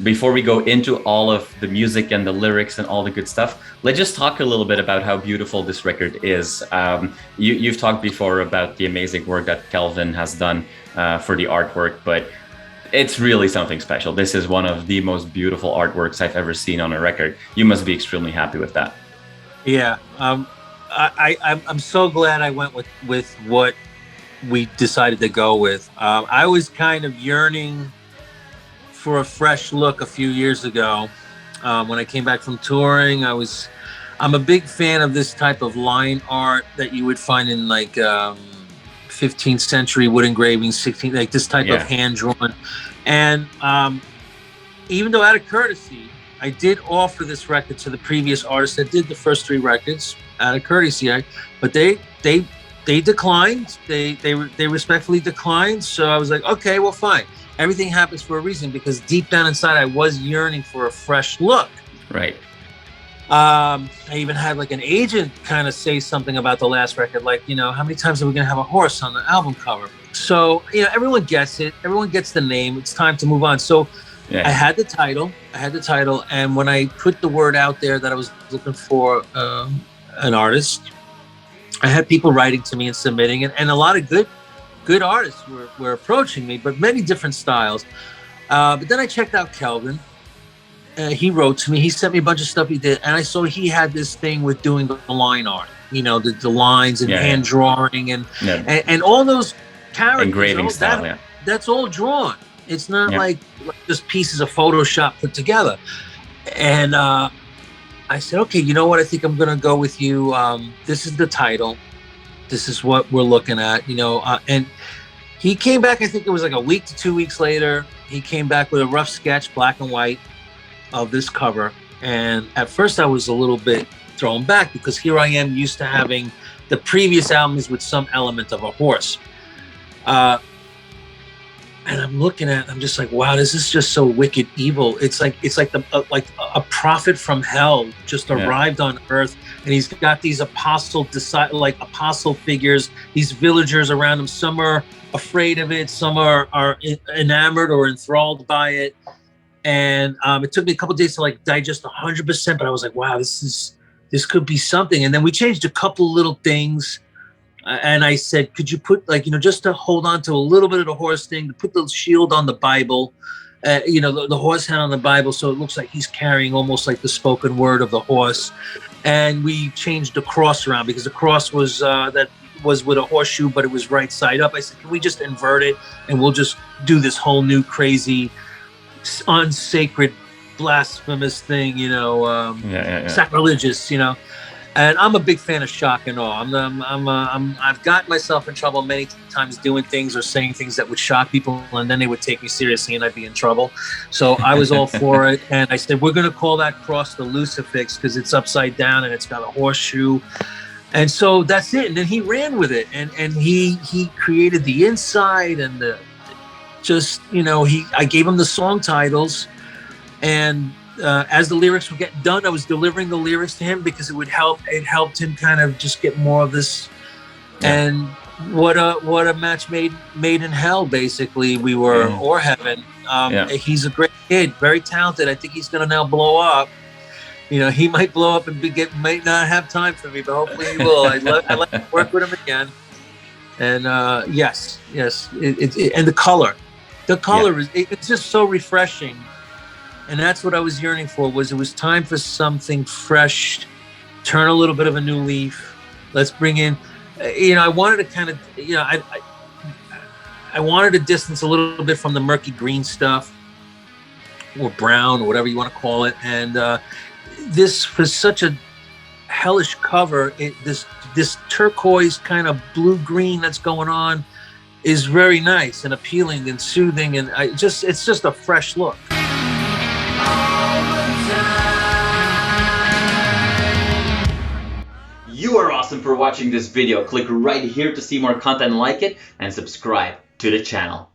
before we go into all of the music and the lyrics and all the good stuff, let's just talk a little bit about how beautiful this record is. You've talked before about the amazing work that Kelvin has done for the artwork, but it's really something special. This is one of the most beautiful artworks I've ever seen on a record. You must be extremely happy with that. Yeah, I'm so glad I went with what we decided to go with. I was kind of yearning for a fresh look a few years ago. When I came back from touring, I'm a big fan of this type of line art that you would find in like 15th century wood engravings, 16th, like this type of hand drawn. And even though out of courtesy, I did offer this record to the previous artist that did the first 3 records out of courtesy, but they declined. They respectfully declined. So I was like, okay, well, fine. Everything happens for a reason, because deep down inside, I was yearning for a fresh look. Right. I even had like an agent kind of say something about the last record, like, you know, how many times are we going to have a horse on the album cover? So, you know, everyone gets it. Everyone gets the name. It's time to move on. So I had the title. And when I put the word out there that I was looking for an artist, I had people writing to me and submitting it. And a lot of good artists were approaching me, but many different styles. But then I checked out Kelvin. He wrote to me. He sent me a bunch of stuff he did, and I saw he had this thing with doing the line art. You know, the lines and hand drawing and all those characters. Engraving style. That's all drawn. It's not like just pieces of Photoshop put together. And I said, okay, you know what? I think I'm gonna go with you. This is the title. This is what we're looking at. You know, and he came back. I think it was like a week to 2 weeks later. He came back with a rough sketch, black and white, of this cover. And at first I was a little bit thrown back, because here I am used to having the previous albums with some element of a horse. And I'm looking at it, I'm just like, wow, this is just so wicked evil. It's like a prophet from hell just arrived on Earth, and he's got these apostle figures, these villagers around him. Some are afraid of it, some are enamored or enthralled by it. And it took me a couple of days to like digest 100%, but I was like, wow, this could be something. And then we changed a couple little things. And I said, could you put, like, you know, just to hold on to a little bit of the horse thing, to put the shield on the Bible, you know, the horse head on the Bible, so it looks like he's carrying almost like the spoken word of the horse. And we changed the cross around, because the cross was with a horseshoe, but it was right side up. I said, can we just invert it, and we'll just do this whole new crazy, unsacred, blasphemous thing, you know, sacrilegious, you know. And I'm a big fan of shock and awe. I've gotten myself in trouble many times doing things or saying things that would shock people, and then they would take me seriously and I'd be in trouble. So I was all for it. And I said, we're going to call that cross the Lucifix, because it's upside down and it's got a horseshoe. And so that's it. And then he ran with it, and he created the inside and the, just, you know, I gave him the song titles, and as the lyrics were getting done, I was delivering the lyrics to him, because it helped him kind of just get more of this. And what a match made in hell, basically. We were, or heaven. He's a great kid, very talented. I think he's gonna now blow up. You know, he might blow up and might not have time for me, but hopefully he will. I'd like to work with him again. And yes, and the color it's just so refreshing. And that's what I was yearning for. It was time for something fresh, turn a little bit of a new leaf. Let's bring in, you know, I wanted to kind of, you know, I wanted to distance a little bit from the murky green stuff, or brown, or whatever you want to call it. And this was such a hellish cover. This turquoise kind of blue-green that's going on is very nice and appealing and soothing. And it's just a fresh look. You are awesome for watching this video. Click right here to see more content like it, and subscribe to the channel.